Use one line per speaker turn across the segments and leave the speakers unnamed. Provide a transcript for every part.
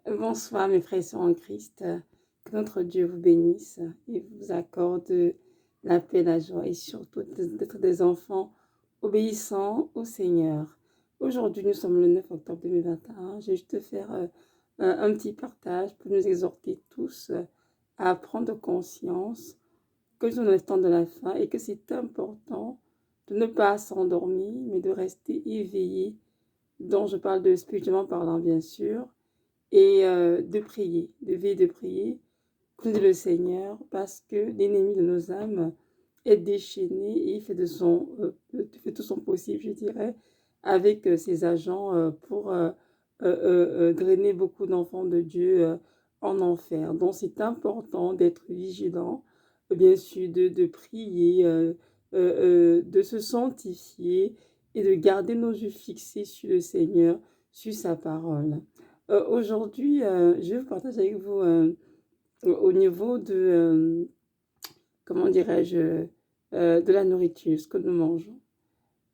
Bonsoir mes frères et sœurs en Christ, que notre Dieu vous bénisse et vous accorde la paix, la joie et surtout d'être des enfants obéissants au Seigneur. Aujourd'hui, nous sommes le 9 octobre 2021. Je vais juste faire un petit partage pour nous exhorter tous à prendre conscience que nous sommes dans le temps de la fin et que c'est important de ne pas s'endormir, mais de rester éveillé, dont je parle de spirituellement parlant bien sûr, et de prier, de veiller de prier, comme dit le Seigneur, parce que l'ennemi de nos âmes est déchaîné et il fait, fait tout son possible, je dirais, avec ses agents pour drainer beaucoup d'enfants de Dieu en enfer. Donc c'est important d'être vigilant, bien sûr, de prier, de se sanctifier et de garder nos yeux fixés sur le Seigneur, sur sa parole. Aujourd'hui, je vais vous partager avec vous au niveau de, comment dirais-je, de la nourriture, ce que nous mangeons.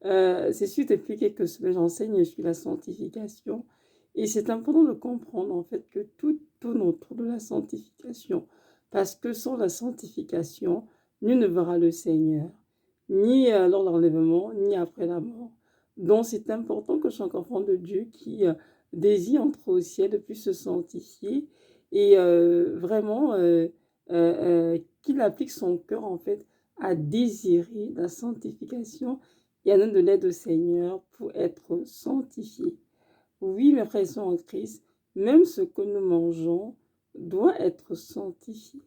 C'est sûr, depuis quelques semaines, j'enseigne sur la sanctification et c'est important de comprendre en fait que tout tourne autour de la sanctification parce que sans la sanctification, nul ne verra le Seigneur, ni lors de l'enlèvement, ni après la mort. Donc c'est important que chaque enfant de Dieu qui désire entrer au ciel puisse se sanctifier et vraiment qu'il applique son cœur en fait à désirer la sanctification et à donner de l'aide au Seigneur pour être sanctifié. Oui, mes frères et sœurs en Christ, même ce que nous mangeons doit être sanctifié.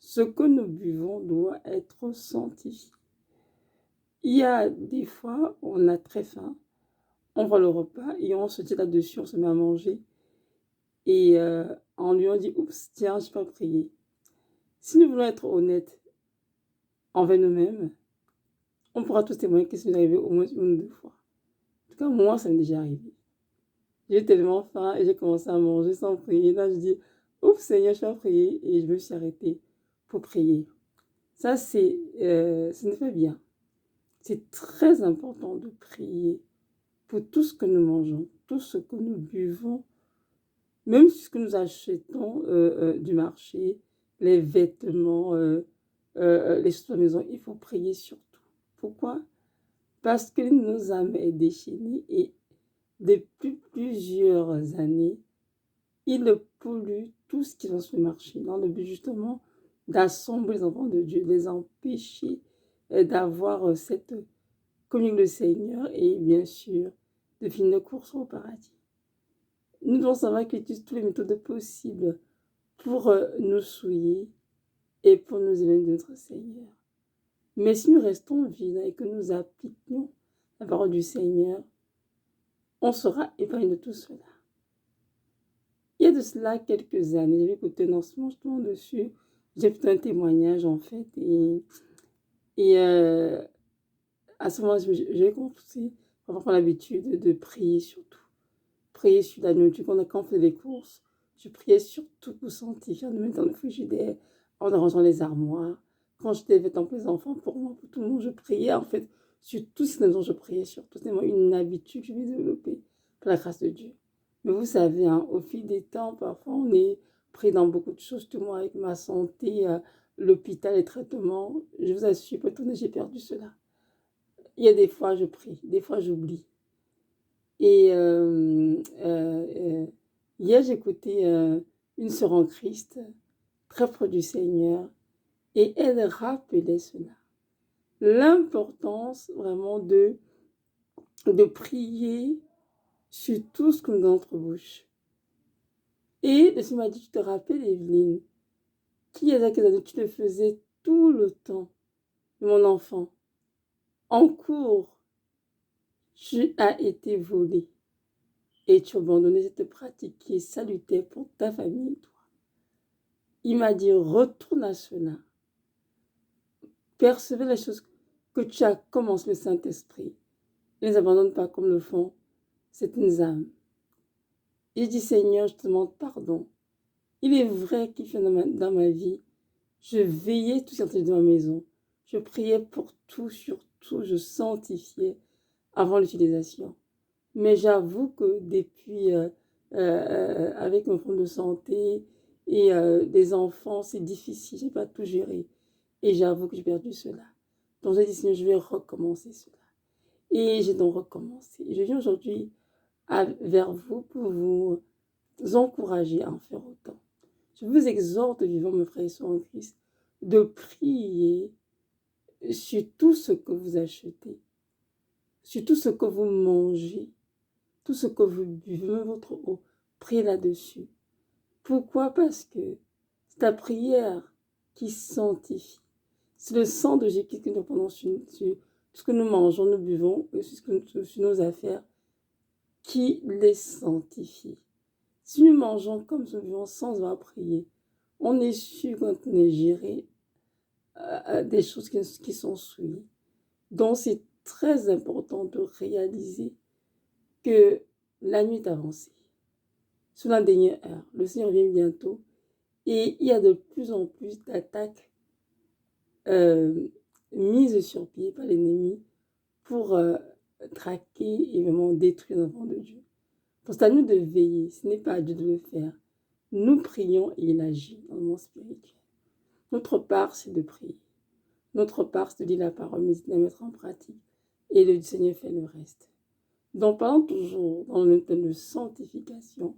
Ce que nous buvons doit être sanctifié. Il y a des fois, on a très faim, on voit le repas et on se dit là-dessus, on se met à manger. Et on lui dit, oups, tiens, je n'ai pas prié. Si nous voulons être honnêtes envers nous-mêmes, on pourra tous témoigner que ça nous est arrivé au moins une ou deux fois. En tout cas, moi, ça m'est déjà arrivé. J'ai tellement faim et j'ai commencé à manger sans prier. Là, je dis, oups, Seigneur, je vais prier. Et je me suis arrêtée pour prier. Ça, ce n'est pas bien. C'est très important de prier pour tout ce que nous mangeons, tout ce que nous buvons, même ce que nous achetons du marché, les vêtements, les choses à la maison. Il faut prier surtout. Pourquoi? Parce que nos âmes est déchaînée et depuis plusieurs années, il pollue tout ce qui est dans ce marché, dans le but justement d'assembler les enfants de Dieu, les empêcher d'avoir cette communion avec le Seigneur et bien sûr de finir la course au paradis. Nous devons savoir qu'il utilise toutes les méthodes possibles pour nous souiller et pour nous éloigner de notre Seigneur. Mais si nous restons vigilants et que nous appliquons la parole du Seigneur, on sera épargné de tout cela. Il y a de cela quelques années, j'avais écouté un enseignement justement dessus. J'ai fait un témoignage en fait. Et à ce moment-là, j'ai compris, on va prendre l'habitude de prier surtout. Prier sur la nourriture. Quand on fait des courses, je priais surtout pour sanctifier, en me mettant dans le frigidaire, en arrangeant les armoires. Quand je devais vêtements pour les enfants, pour moi, pour tout le monde, je priais en fait. Sur toutes ces raisons, je priais surtout. C'est une habitude que je vais développer par la grâce de Dieu. Mais vous savez, hein, au fil des temps, parfois, on est pris dans beaucoup de choses. Tout moi, avec ma santé, l'hôpital, les traitements, je vous assure, pour tourner, j'ai perdu cela. Il y a des fois, je prie, des fois, j'oublie. Et hier, j'écoutais une sœur en Christ, très proche du Seigneur, et elle rappelait cela. L'importance vraiment de prier sur tout ce que nous avons dans notre bouche. Et le Seigneur m'a dit, tu te rappelles, Evelyne, qui est quelques années, tu le faisais tout le temps, mon enfant. En cours, tu as été volé et tu as abandonné cette pratique qui est salutaire pour ta famille et toi. Il m'a dit, retourne à cela. Percevez les choses que tu as commencé le Saint-Esprit. Ne les abandonne pas comme le font certaines âmes. Il dit, Seigneur, je te demande pardon. Il est vrai qu'il fait dans ma vie. Je veillais tout ce qui était dans ma maison. Je priais pour tout, sur tout. Je sanctifiais avant l'utilisation. Mais j'avoue que depuis avec mon problème de santé et des enfants, c'est difficile, je n'ai pas tout géré. Et j'avoue que j'ai perdu cela. Donc j'ai dit, Seigneur, je vais recommencer cela. Et j'ai donc recommencé. Et je viens aujourd'hui vers vous pour vous encourager à en faire autant. Je vous exhorte, vivant mes frères et sœurs en Christ, de prier sur tout ce que vous achetez, sur tout ce que vous mangez, tout ce que vous buvez, même votre eau. Priez là-dessus. Pourquoi? Parce que c'est ta prière qui sanctifie. C'est le sang de Jésus que nous prenons sur tout ce que nous mangeons, nous buvons, et sur nos affaires, qui les sanctifie. Si nous mangeons comme nous vivons sans avoir prié, on est sûr qu'on est géré des choses qui sont souillées. Donc c'est très important de réaliser que la nuit est avancée. Sur la dernière heure, le Seigneur vient bientôt et il y a de plus en plus d'attaques mises sur pied par l'ennemi pour traquer et vraiment détruire l'enfant de Dieu. Donc c'est à nous de veiller, ce n'est pas à Dieu de le faire. Nous prions et il agit dans le monde spirituel. Notre part, c'est de prier. Notre part, c'est de lire la parole, mais de la mettre en pratique. Et le Seigneur fait le reste. Donc, parlons toujours dans le thème de sanctification.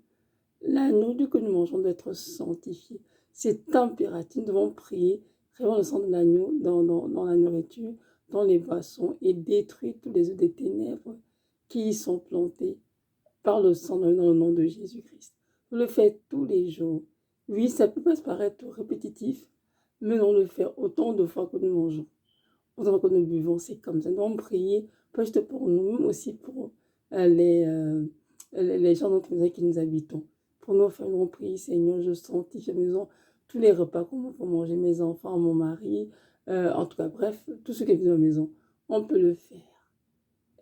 La nourriture que nous mangeons doit être sanctifiée. C'est impératif. Nous devons prier, vraiment le sang de l'agneau dans la nourriture, dans les boissons, et détruire tous les œufs des ténèbres qui y sont plantés par le sang dans le nom de Jésus-Christ. Vous le faites tous les jours. Oui, ça peut pas se paraître répétitif, mais on le fait autant de fois que nous mangeons, autant de fois que nous buvons. C'est comme ça. Nous devons prier, pas juste pour nous, mais aussi pour les gens dans notre maison qui nous habitons. Pour nos familles, nous prier, Seigneur, je sanctifie la maison, tous les repas qu'on peut manger, mes enfants, mon mari, en tout cas, bref, tout ce qui est dans la maison, on peut le faire.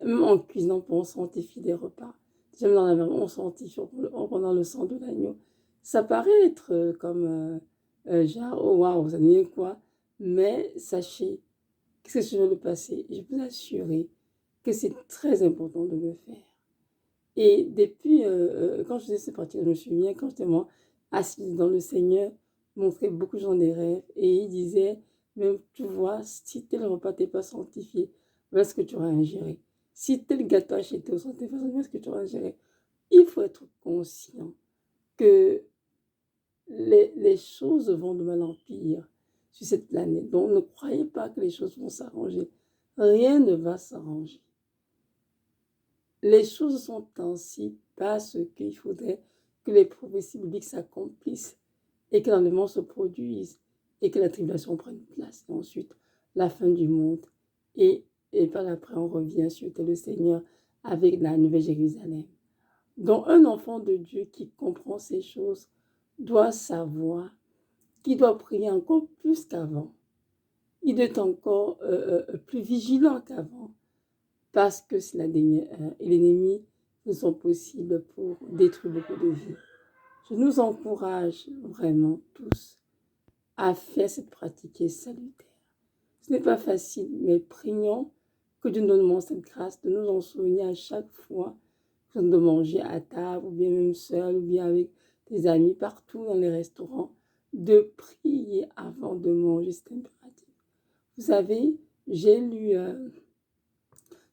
Même en cuisinant, pour sanctifier des repas. Déjà, dans la maison, on sanctifie en prenant le sang de l'agneau. Ça paraît être comme genre, oh waouh, ça devient quoi? Mais sachez que c'est sur le passé. Je peux vous assurer que c'est très important de le faire. Et depuis, quand je faisais cette pratique, je me souviens, quand j'étais moi assise dans le Seigneur, montrait beaucoup de gens des rêves. Et il disait, même tu vois, si tel repas t'es pas sanctifié, voilà ce que tu auras ingéré. Si tel gâteau acheté au santé, voilà ce que tu auras ingéré. Il faut être conscient que les choses vont de mal en pire sur cette planète. Donc ne croyez pas que les choses vont s'arranger. Rien ne va s'arranger. Les choses sont ainsi parce qu'il faudrait que les prophéties bibliques s'accomplissent et que l'enlèvement se produise et que la tribulation prenne place. Et ensuite, la fin du monde. Et par après, on revient sur le Seigneur avec la Nouvelle Jérusalem. Donc, un enfant de Dieu qui comprend ces choses doit savoir qu'il doit prier encore plus qu'avant. Il doit être encore plus vigilant qu'avant parce que c'est la dernière heure et l'ennemi ne sont possibles pour détruire beaucoup de vies. Je nous encourage vraiment tous à faire cette pratique salutaire. Ce n'est pas facile, mais prions que Dieu nous donne cette grâce de nous en souvenir à chaque fois de manger à table, ou bien même seul, ou bien avec des amis, partout dans les restaurants, de prier avant de manger, c'est impératif. Vous savez, j'ai lu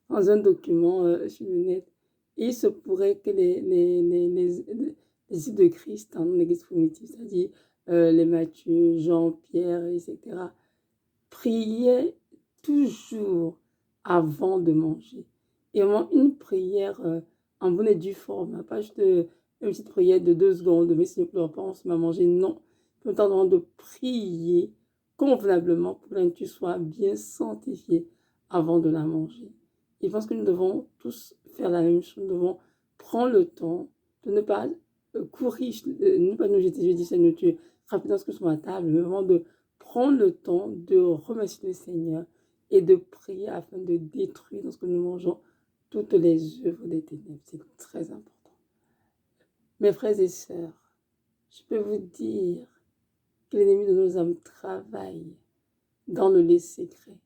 dans un document sur le net, et il se pourrait que les disciples de Christ dans l'église primitive, c'est-à-dire les Matthieu, Jean, Pierre, etc., priaient toujours avant de manger. Et vraiment une prière en bonne et due forme, pas juste une petite prière de 2 secondes, mais si ne pas, on se met à manger. Non, il faut temps de prier convenablement pour que tu sois bien sanctifié avant de la manger. Je pense que nous devons tous faire la même chose. Nous devons prendre le temps de ne pas courir, ne pas nous jeter sa nourriture rapidement ce que sur la table, mais vraiment de prendre le temps de remercier le Seigneur et de prier afin de détruire dans ce que nous mangeons toutes les œuvres des ténèbres. C'est très important. Mes frères et sœurs, je peux vous dire que l'ennemi de nos âmes travaille dans le laisser-secret.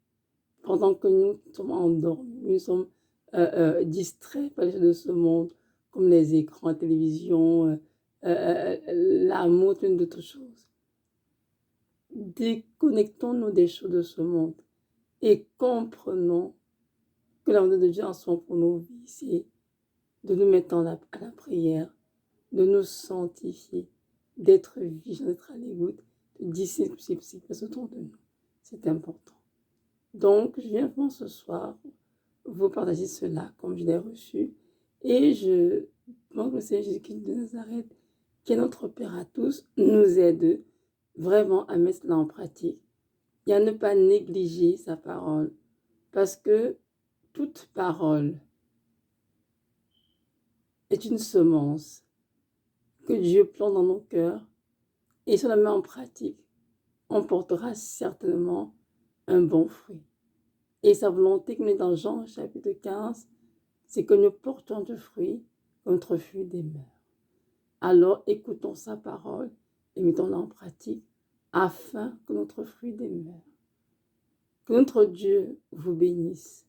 Pendant que nous sommes endormis, nous sommes distraits par les choses de ce monde, comme les écrans, la télévision, l'amour, plein d'autres choses. Déconnectons-nous des choses de ce monde et comprenons que la volonté de Dieu en soit pour nos vies, c'est de nous mettre à la prière, de nous sanctifier, d'être vigilants, d'être à l'écoute, de discerner ce qui se passe autour de nous. C'est important. Donc, je viens ce soir vous partager cela comme je l'ai reçu. Et je demande que le Seigneur Jésus-Christ de Nazareth, qui est notre Père à tous, nous aide vraiment à mettre cela en pratique et à ne pas négliger sa parole. Parce que toute parole est une semence que Dieu plante dans nos cœurs et si on la met en pratique, on portera certainement un bon fruit. Et sa volonté, comme est dans Jean chapitre 15, c'est que nous portons du fruit, que notre fruit demeure. Alors écoutons sa parole et mettons-la en pratique afin que notre fruit demeure. Que notre Dieu vous bénisse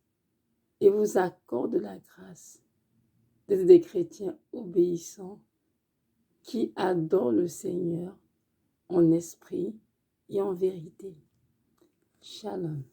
et vous accorde la grâce d'être des chrétiens obéissants qui adorent le Seigneur en esprit et en vérité. Shalom.